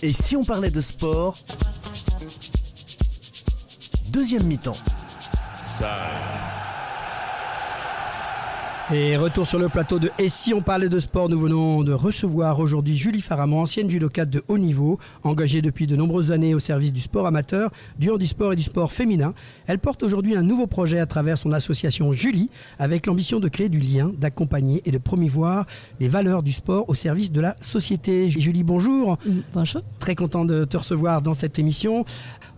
Et si on parlait de sport, deuxième mi-temps. Et retour sur le plateau de Et si on parlait de sport, nous venons de recevoir aujourd'hui Julie Faramond, ancienne judokate de haut niveau, engagée depuis de nombreuses années au service du sport amateur, du handisport et du sport féminin. Elle porte aujourd'hui un nouveau projet à travers son association Julie, avec l'ambition de créer du lien, d'accompagner et de promouvoir les valeurs du sport au service de la société. Julie, bonjour. Bonjour. Très content de te recevoir dans cette émission.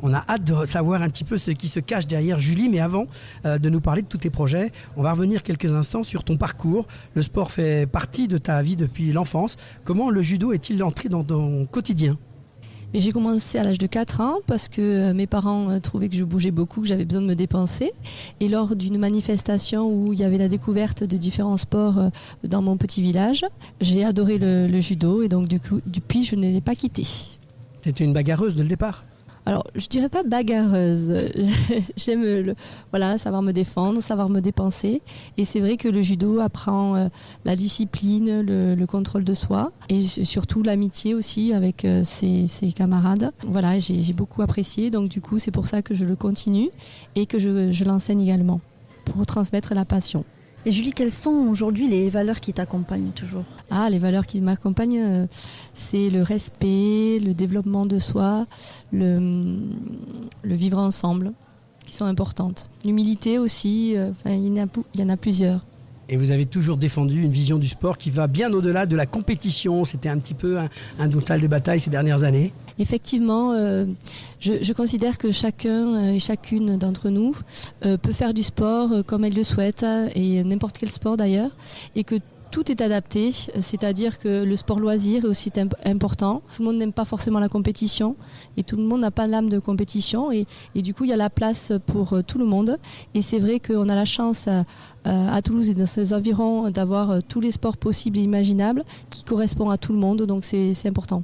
On a hâte de savoir un petit peu ce qui se cache derrière Julie, mais avant de nous parler de tous tes projets, on va revenir quelques instants sur ton parcours. Le sport fait partie de ta vie depuis l'enfance. Comment le judo est-il entré dans ton quotidien ? Et j'ai commencé à l'âge de 4 ans parce que mes parents trouvaient que je bougeais beaucoup, que j'avais besoin de me dépenser. Et lors d'une manifestation où il y avait la découverte de différents sports dans mon petit village, j'ai adoré le judo et donc depuis je ne l'ai pas quitté. C'était une bagarreuse dès le départ ? Alors, je dirais pas bagarreuse. J'aime savoir me défendre, savoir me dépenser. Et c'est vrai que le judo apprend la discipline, le contrôle de soi et surtout l'amitié aussi avec ses camarades. Voilà, j'ai beaucoup apprécié. Donc du coup, c'est pour ça que je le continue et que je l'enseigne également pour transmettre la passion. Et Julie, quelles sont aujourd'hui les valeurs qui t'accompagnent toujours ? Les valeurs qui m'accompagnent, c'est le respect, le développement de soi, le vivre ensemble, qui sont importantes. L'humilité aussi, il y en a plusieurs. Et vous avez toujours défendu une vision du sport qui va bien au-delà de la compétition. C'était un petit peu un total de bataille ces dernières années. Effectivement, je considère que chacun et chacune d'entre nous peut faire du sport comme elle le souhaite, et n'importe quel sport d'ailleurs, et que tout est adapté, c'est-à-dire que le sport loisir est aussi important. Tout le monde n'aime pas forcément la compétition et tout le monde n'a pas l'âme de compétition et du coup il y a la place pour tout le monde. Et c'est vrai qu'on a la chance à Toulouse et dans ses environs d'avoir tous les sports possibles et imaginables qui correspondent à tout le monde, donc c'est important.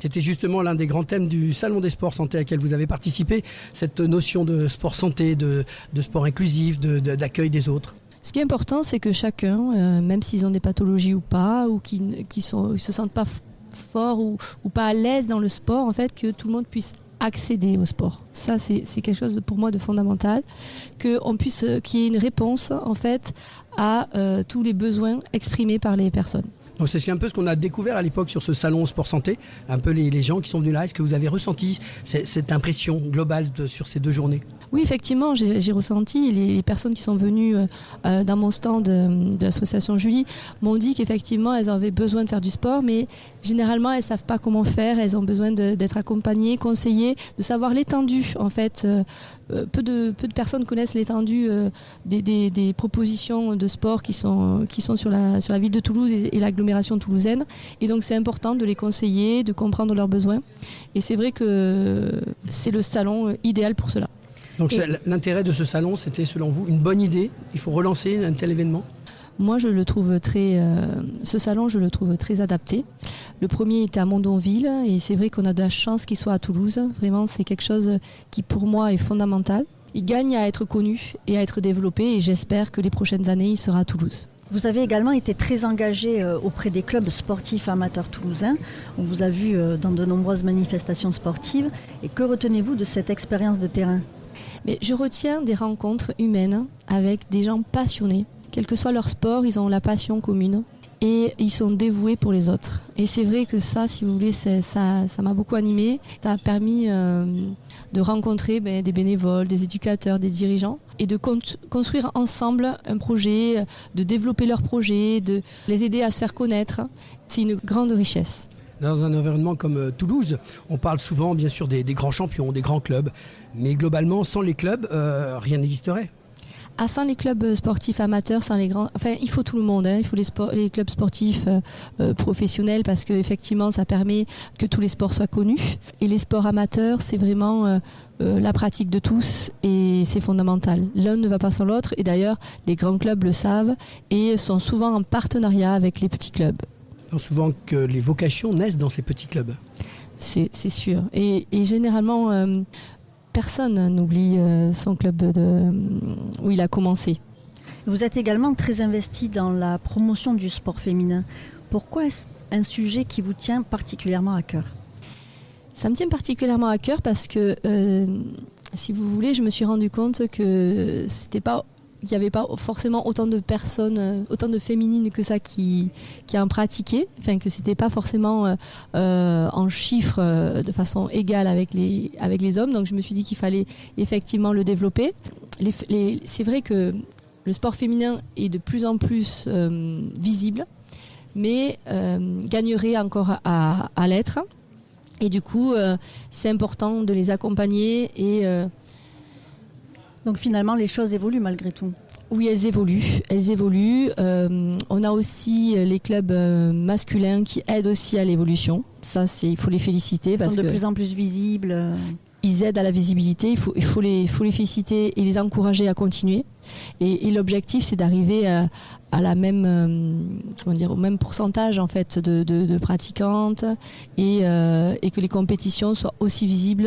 C'était justement l'un des grands thèmes du Salon des sports santé à laquelle vous avez participé, cette notion de sport santé, de sport inclusif, d'accueil des autres. Ce qui est important, c'est que chacun, même s'ils ont des pathologies ou pas, ou qui se sentent pas forts ou pas à l'aise dans le sport, en fait, que tout le monde puisse accéder au sport. Ça, c'est quelque chose pour moi de fondamental, qu'il y ait une réponse en fait à tous les besoins exprimés par les personnes. Donc c'est un peu ce qu'on a découvert à l'époque sur ce salon Sport Santé, un peu les gens qui sont venus là. Est-ce que vous avez ressenti cette impression globale sur ces 2 journées ? Oui, effectivement, j'ai ressenti, les personnes qui sont venues dans mon stand de l'association Julie m'ont dit qu'effectivement, elles avaient besoin de faire du sport, mais généralement, elles ne savent pas comment faire, elles ont besoin d'être accompagnées, conseillées, de savoir l'étendue. En fait, peu de personnes connaissent l'étendue des propositions de sport qui sont sur la ville de Toulouse et l'agglomération toulousaine. Et donc, c'est important de les conseiller, de comprendre leurs besoins. Et c'est vrai que c'est le salon idéal pour cela. Donc l'intérêt de ce salon, c'était selon vous une bonne idée ? Il faut relancer un tel événement ? Moi, je le trouve ce salon, je le trouve très adapté. Le premier était à Mondonville et c'est vrai qu'on a de la chance qu'il soit à Toulouse. Vraiment, c'est quelque chose qui, pour moi, est fondamental. Il gagne à être connu et à être développé et j'espère que les prochaines années, il sera à Toulouse. Vous avez également été très engagé auprès des clubs sportifs amateurs toulousains. On vous a vu dans de nombreuses manifestations sportives. Et que retenez-vous de cette expérience de terrain ? Mais je retiens des rencontres humaines avec des gens passionnés. Quel que soit leur sport, ils ont la passion commune et ils sont dévoués pour les autres. Et c'est vrai que ça, si vous voulez, ça m'a beaucoup animée. Ça a permis de rencontrer des bénévoles, des éducateurs, des dirigeants et de construire ensemble un projet, de développer leur projet, de les aider à se faire connaître. C'est une grande richesse. Dans un environnement comme Toulouse, on parle souvent bien sûr des grands champions, des grands clubs, mais globalement sans les clubs, rien n'existerait. Sans les clubs sportifs amateurs, sans les grands, enfin il faut tout le monde, il faut les clubs sportifs professionnels parce qu'effectivement ça permet que tous les sports soient connus. Et les sports amateurs, c'est vraiment la pratique de tous et c'est fondamental. L'un ne va pas sans l'autre et d'ailleurs les grands clubs le savent et sont souvent en partenariat avec les petits clubs. Souvent que les vocations naissent dans ces petits clubs. C'est sûr. Et généralement, personne n'oublie son club où il a commencé. Vous êtes également très investi dans la promotion du sport féminin. Pourquoi est-ce un sujet qui vous tient particulièrement à cœur ? Ça me tient particulièrement à cœur parce que, si vous voulez, je me suis rendu compte que il n'y avait pas forcément autant de personnes, autant de féminines que ça qui en pratiquaient, enfin que c'était pas forcément en chiffres de façon égale avec les hommes. Donc je me suis dit qu'il fallait effectivement le développer. C'est vrai que le sport féminin est de plus en plus visible, mais gagnerait encore à l'être. Et du coup, c'est important de les accompagner et donc finalement, les choses évoluent malgré tout. Oui, elles évoluent. On a aussi les clubs masculins qui aident aussi à l'évolution. Ça, il faut les féliciter. Ils sont de plus en plus visibles. Ils aident à la visibilité. Il faut les féliciter et les encourager à continuer. Et l'objectif, c'est d'arriver à la même, au même pourcentage en fait de pratiquantes et que les compétitions soient aussi visibles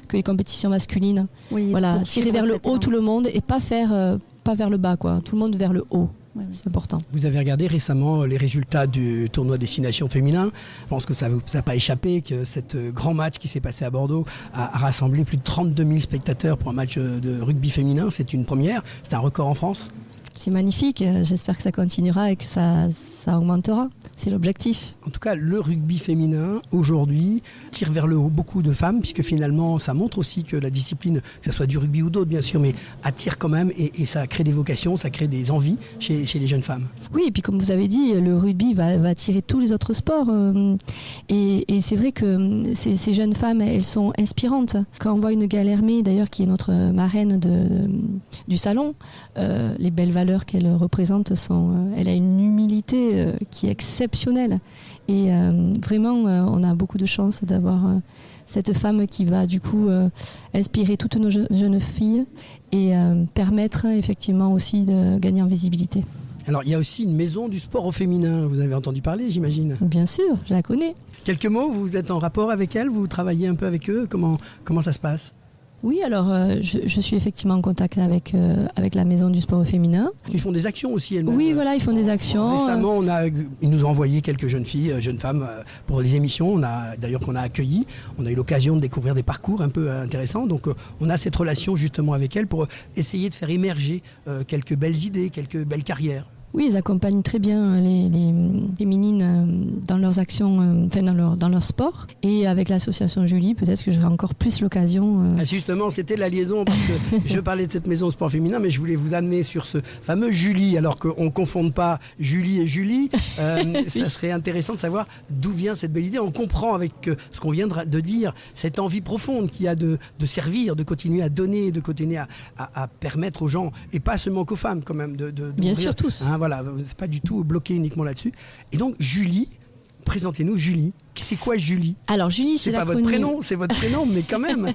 que les compétitions masculines. Oui, voilà, tirer vers le haut tout le monde et pas vers le bas, quoi. Tout le monde vers le haut. Oui. C'est important. Vous avez regardé récemment les résultats du tournoi Destination Féminin. Je pense que ça ne vous a pas échappé que cet grand match qui s'est passé à Bordeaux a rassemblé plus de 32 000 spectateurs pour un match de rugby féminin. C'est une première, c'est un record en France. C'est magnifique, j'espère que ça continuera et que ça augmentera. C'est l'objectif. En tout cas, le rugby féminin, aujourd'hui, tire vers le haut beaucoup de femmes, puisque finalement, ça montre aussi que la discipline, que ce soit du rugby ou d'autres, bien sûr, mais attire quand même et ça crée des vocations, ça crée des envies chez les jeunes femmes. Oui, et puis comme vous avez dit, le rugby va attirer tous les autres sports. Et c'est vrai que ces jeunes femmes, elles sont inspirantes. Quand on voit une Galermée, d'ailleurs, qui est notre marraine du salon, les belles valeurs qu'elle représente elle a une humilité qui est exceptionnelle et vraiment on a beaucoup de chance d'avoir cette femme qui va du coup inspirer toutes nos jeunes filles et permettre effectivement aussi de gagner en visibilité. Alors il y a aussi une maison du sport au féminin, vous en avez entendu parler j'imagine. Bien sûr, je la connais. Quelques mots, vous êtes en rapport avec elle, vous travaillez un peu avec eux, comment ça se passe ? Oui, alors je suis effectivement en contact avec la maison du sport féminin. Ils font des actions aussi elles-mêmes. Oui, voilà, ils font des actions. Récemment, ils nous ont envoyé quelques jeunes filles, jeunes femmes pour les émissions. D'ailleurs qu'on a accueillies. On a eu l'occasion de découvrir des parcours un peu intéressants. Donc on a cette relation justement avec elles pour essayer de faire émerger quelques belles idées, quelques belles carrières. Oui, ils accompagnent très bien les féminines dans leurs actions, dans leur sport. Et avec l'association Julie, peut-être que j'aurai encore plus l'occasion. Ah, justement, c'était la liaison parce que je parlais de cette maison sport féminin, mais je voulais vous amener sur ce fameux Julie, alors qu'on ne confonde pas Julie et Julie. Ça serait intéressant de savoir d'où vient cette belle idée. On comprend avec ce qu'on vient de dire, cette envie profonde qu'il y a de servir, de continuer à donner, de continuer à permettre aux gens, et pas seulement qu'aux femmes quand même. Bien sûr, tous. Voilà, c'est pas du tout bloqué uniquement là-dessus. Et donc, Julie, présentez-nous Julie. C'est quoi Julie ? Alors, Julie, c'est l'acronyme. C'est votre prénom, mais quand même.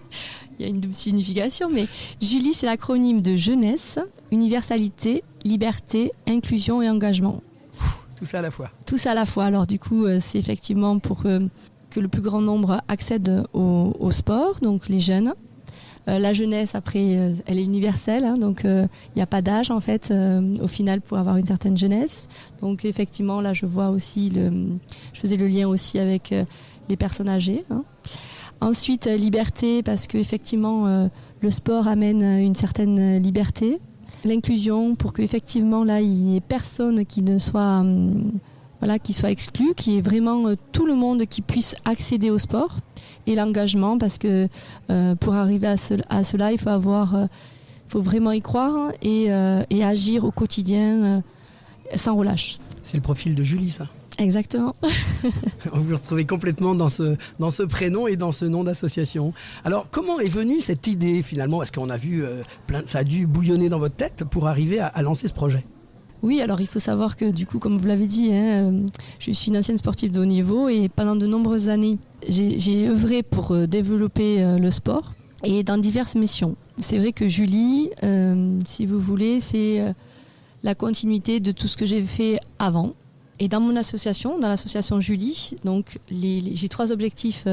Il y a une double signification, mais Julie, c'est l'acronyme de jeunesse, universalité, liberté, inclusion et engagement. Tout ça à la fois. Tout ça à la fois. Alors, du coup, c'est effectivement pour que le plus grand nombre accède au sport, donc les jeunes. La jeunesse, après, elle est universelle, hein, donc il n'y a pas d'âge en fait, au final, pour avoir une certaine jeunesse. Donc effectivement, là, je vois aussi je faisais le lien aussi avec les personnes âgées. Hein. Ensuite, liberté, parce que effectivement, le sport amène une certaine liberté. L'inclusion, pour qu'effectivement, là, il n'y ait personne qui ne soit qui soit exclu, qui est vraiment tout le monde qui puisse accéder au sport. Et l'engagement, parce que pour arriver à cela, il faut vraiment y croire et agir au quotidien sans relâche. C'est le profil de Julie, ça. Exactement. Vous vous retrouvez complètement dans ce prénom et dans ce nom d'association. Alors, comment est venue cette idée finalement ? Parce qu'on a vu, ça a dû bouillonner dans votre tête pour arriver à lancer ce projet. Oui, alors il faut savoir que du coup, comme vous l'avez dit, je suis une ancienne sportive de haut niveau et pendant de nombreuses années, j'ai œuvré pour développer le sport et dans diverses missions. C'est vrai que Julie, si vous voulez, c'est la continuité de tout ce que j'ai fait avant. Et dans mon association, dans l'association Julie, donc j'ai 3 objectifs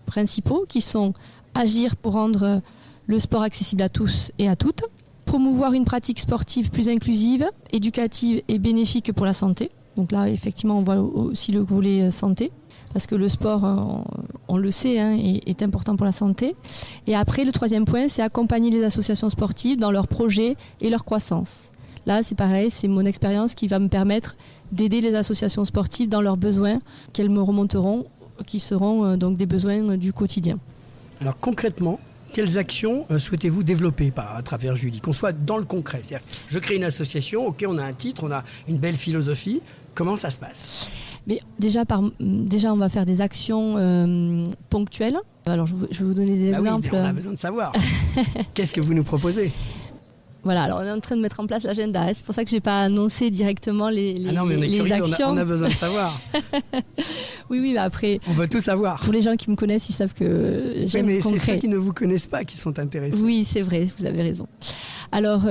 principaux qui sont agir pour rendre le sport accessible à tous et à toutes, promouvoir une pratique sportive plus inclusive, éducative et bénéfique pour la santé. Donc là, effectivement, on voit aussi le volet santé, parce que le sport, on le sait, est important pour la santé. Et après, le 3e point, c'est accompagner les associations sportives dans leurs projets et leur croissance. Là, c'est pareil, c'est mon expérience qui va me permettre d'aider les associations sportives dans leurs besoins qu'elles me remonteront, qui seront donc des besoins du quotidien. Alors concrètement, quelles actions souhaitez-vous développer à travers Julie ? Qu'on soit dans le concret. C'est-à-dire, je crée une association, ok, on a un titre, on a une belle philosophie. Comment ça se passe ? Mais déjà, on va faire des actions ponctuelles. Alors, je vais vous donner des exemples. Oui, on a besoin de savoir. Qu'est-ce que vous nous proposez ? Voilà, alors on est en train de mettre en place l'agenda. C'est pour ça que je n'ai pas annoncé directement les actions. On a besoin de savoir. Oui, bah après... On veut tout savoir. Pour les gens qui me connaissent, ils savent que j'aime le concret. Mais c'est ceux qui ne vous connaissent pas qui sont intéressés. Oui, c'est vrai, vous avez raison. Alors,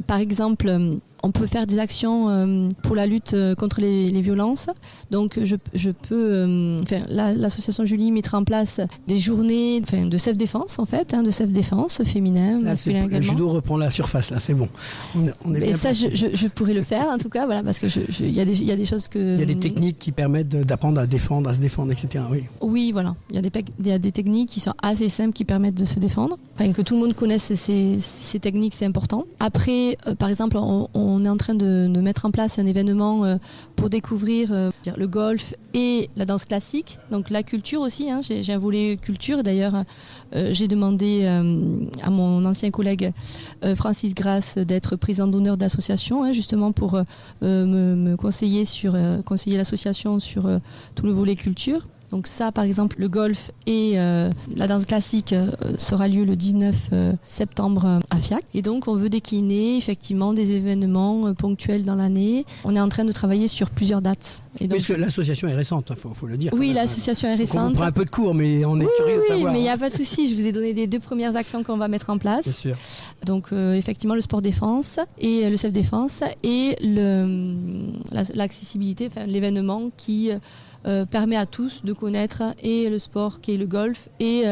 par exemple, on peut faire des actions pour la lutte contre les violences. Donc, je peux... l'association Julie mettra en place des journées de self-défense, en fait, de self-défense féminin, masculin également. Le judo reprend la surface, là, c'est bon. On est bien ça, je pourrais le faire, en tout cas, voilà, parce que il y a des choses que... Il y a des techniques qui permettent d'apprendre à se défendre, etc. Oui, voilà. Il y a des techniques qui sont assez simples qui permettent de se défendre. Enfin, que tout le monde connaisse ces techniques, c'est important. Après, par exemple, on est en train de mettre en place un événement pour découvrir le golf et la danse classique. Donc la culture aussi, j'ai un volet culture. D'ailleurs, j'ai demandé à mon ancien collègue Francis Grasse d'être président d'honneur d'association, justement pour me conseiller l'association sur tout le volet culture. Donc ça, par exemple, le golf et la danse classique sera lieu le 19 septembre à Fiac. Et donc, on veut décliner effectivement des événements ponctuels dans l'année. On est en train de travailler sur plusieurs dates. Et donc, puisque l'association est récente, faut le dire. Oui, l'association est récente. On prend un peu de cours, mais on est curieux de savoir. Oui, mais il n'y a pas de souci. Je vous ai donné les 2 premières actions qu'on va mettre en place. Bien sûr. Donc, effectivement, le sport défense et le self-défense et l'accessibilité, l'événement qui... permet à tous de connaître et le sport qui est le golf et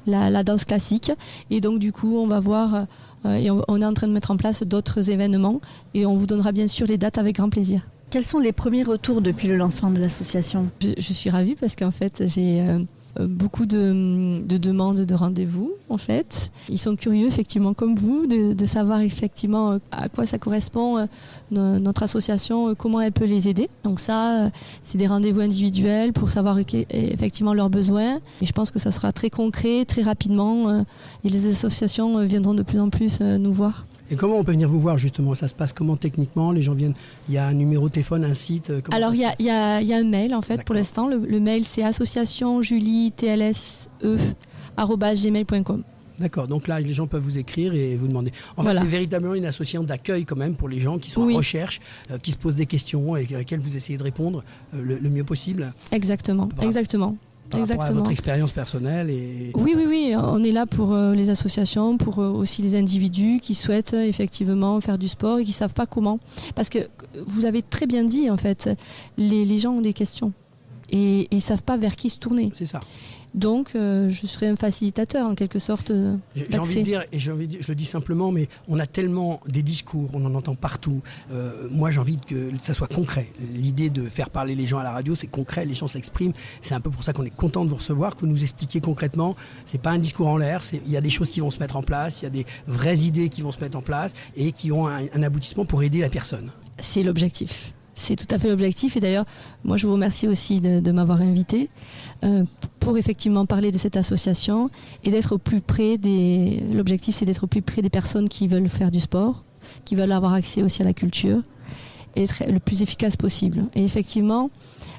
la danse classique. Et donc du coup, on va voir, et on est en train de mettre en place d'autres événements et on vous donnera bien sûr les dates avec grand plaisir. Quels sont les premiers retours depuis le lancement de l'association ? Je suis ravie parce qu'en fait, j'ai beaucoup de demandes de rendez-vous en fait. Ils sont curieux effectivement comme vous de savoir effectivement à quoi ça correspond notre association, comment elle peut les aider. Donc ça, c'est des rendez-vous individuels pour savoir effectivement leurs besoins. Et je pense que ça sera très concret, très rapidement et les associations viendront de plus en plus nous voir. Et comment on peut venir vous voir justement? Ça se passe comment techniquement? Les gens viennent, il y a un numéro de téléphone, un site? Alors il y a un mail en fait. D'accord. Pour l'instant. Le mail c'est associationjulie@gmail.com. D'accord, donc là les gens peuvent vous écrire et vous demander. En fait, Voilà. c'est véritablement une association d'accueil quand même pour les gens qui sont en Oui. recherche, qui se posent des questions et à laquelle vous essayez de répondre le mieux possible Exactement, Par- exactement. par rapport à Exactement. votre expérience personnelle. Et... Oui, on est là pour les associations, pour aussi les individus qui souhaitent effectivement faire du sport et qui ne savent pas comment. Parce que vous avez très bien dit, en fait, les gens ont des questions et ils ne savent pas vers qui se tourner. C'est ça. Donc, je serai un facilitateur en quelque sorte J'ai envie de dire, et je le dis simplement, mais on a tellement des discours, on en entend partout. Moi, j'ai envie que ça soit concret. L'idée de faire parler les gens à la radio, c'est concret, les gens s'expriment. C'est un peu pour ça qu'on est content de vous recevoir, que vous nous expliquiez concrètement. C'est pas un discours en l'air, il y a des choses qui vont se mettre en place, il y a des vraies idées qui vont se mettre en place et qui ont un aboutissement pour aider la personne. C'est l'objectif. C'est tout à fait l'objectif. Et d'ailleurs, moi, je vous remercie aussi de m'avoir invité pour effectivement parler de cette association et d'être au plus près des... L'objectif, c'est d'être au plus près des personnes qui veulent faire du sport, qui veulent avoir accès aussi à la culture et être le plus efficace possible. Et effectivement,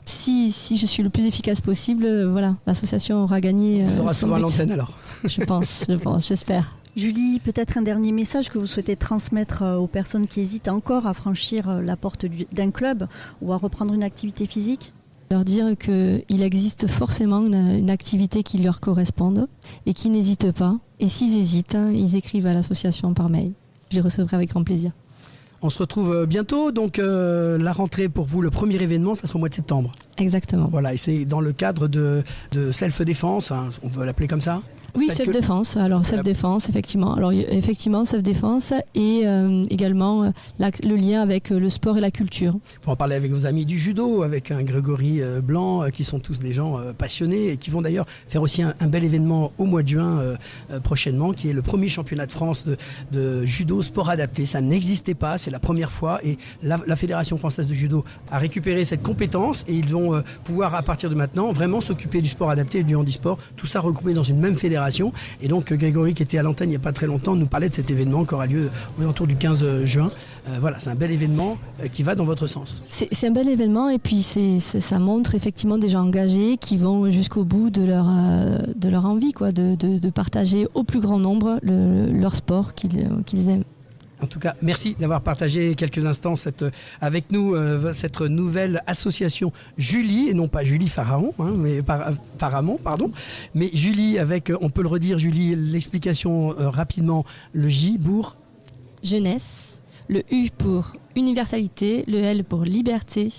si je suis le plus efficace possible, voilà, l'association aura gagné On aura son souvent but. l'antenne alors. Je pense, j'espère. Julie, peut-être un dernier message que vous souhaitez transmettre aux personnes qui hésitent encore à franchir la porte d'un club ou à reprendre une activité physique? Leur dire qu'il existe forcément une activité qui leur corresponde et qu'ils n'hésitent pas. Et s'ils hésitent, ils écrivent à l'association par mail. Je les recevrai avec grand plaisir. On se retrouve bientôt, donc la rentrée pour vous, le premier événement, ça sera au mois de septembre. Exactement. Voilà, et c'est dans le cadre de self-défense, hein, on veut l'appeler comme ça. Oui, Parce que- self-défense. Alors, self-défense, effectivement. Alors, effectivement, self-défense et également le lien avec le sport et la culture. Pour en parler avec vos amis du judo, avec un Grégory Blanc, qui sont tous des gens passionnés et qui vont d'ailleurs faire aussi un bel événement au mois de juin prochainement, qui est le premier championnat de France de judo sport adapté. Ça n'existait pas, c'est la première fois et la Fédération française de judo a récupéré cette compétence et ils vont pouvoir à partir de maintenant vraiment s'occuper du sport adapté et du handisport, tout ça regroupé dans une même fédération. Et donc Grégory, qui était à l'antenne il n'y a pas très longtemps, nous parlait de cet événement qui aura lieu aux alentours du 15 juin. Voilà, c'est un bel événement qui va dans votre sens. C'est un bel événement et puis ça montre effectivement des gens engagés qui vont jusqu'au bout de leur envie, quoi, de partager au plus grand nombre leur sport qu'ils aiment. En tout cas, merci d'avoir partagé quelques instants avec nous cette nouvelle association Julie, et non pas Julie Pharaon, hein, mais Pharamond, pardon. Mais Julie avec, on peut le redire, Julie, l'explication rapidement, le J pour Jeunesse, le U pour universalité, le L pour liberté,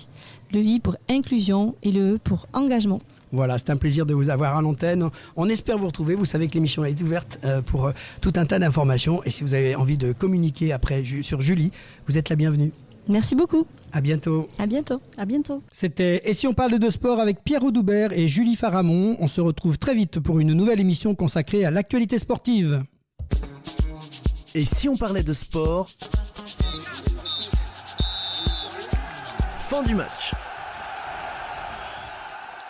le I pour inclusion et le E pour engagement. Voilà, c'est un plaisir de vous avoir à l'antenne. On espère vous retrouver. Vous savez que l'émission est ouverte pour tout un tas d'informations. Et si vous avez envie de communiquer après sur Julie, vous êtes la bienvenue. Merci beaucoup. À bientôt. À bientôt. À bientôt. C'était Et si on parle de sport avec Pierre Audoubert et Julie Pharamond. On se retrouve très vite pour une nouvelle émission consacrée à l'actualité sportive. Et si on parlait de sport? Fin du match.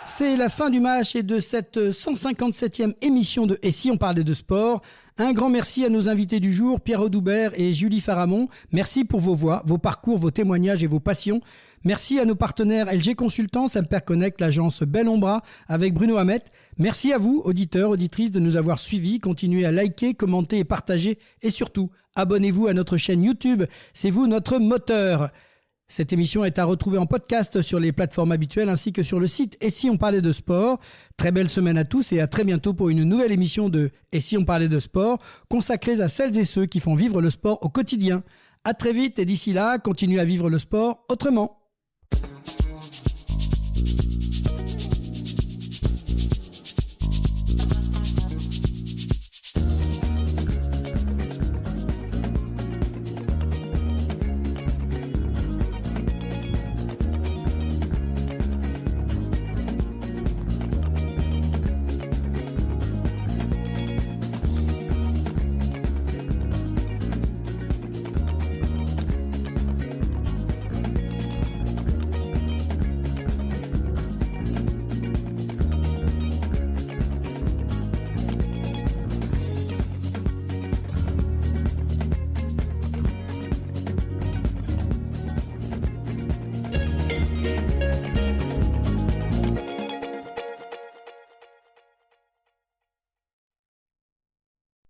C'est la fin du match et de cette 157e émission de Et si on parlait de sport. Un grand merci à nos invités du jour, Pierre Audoubert et Julie Pharamond. Merci pour vos voix, vos parcours, vos témoignages et vos passions. Merci à nos partenaires LG Consultants, Semper Connect, l'agence Bellombra avec Bruno Hamet. Merci à vous, auditeurs, auditrices, de nous avoir suivis. Continuez à liker, commenter et partager. Et surtout, abonnez-vous à notre chaîne YouTube. C'est vous notre moteur. Cette émission est à retrouver en podcast sur les plateformes habituelles ainsi que sur le site Et si on parlait de sport. Très belle semaine à tous et à très bientôt pour une nouvelle émission de Et si on parlait de sport consacrée à celles et ceux qui font vivre le sport au quotidien. À très vite et d'ici là, continuez à vivre le sport autrement.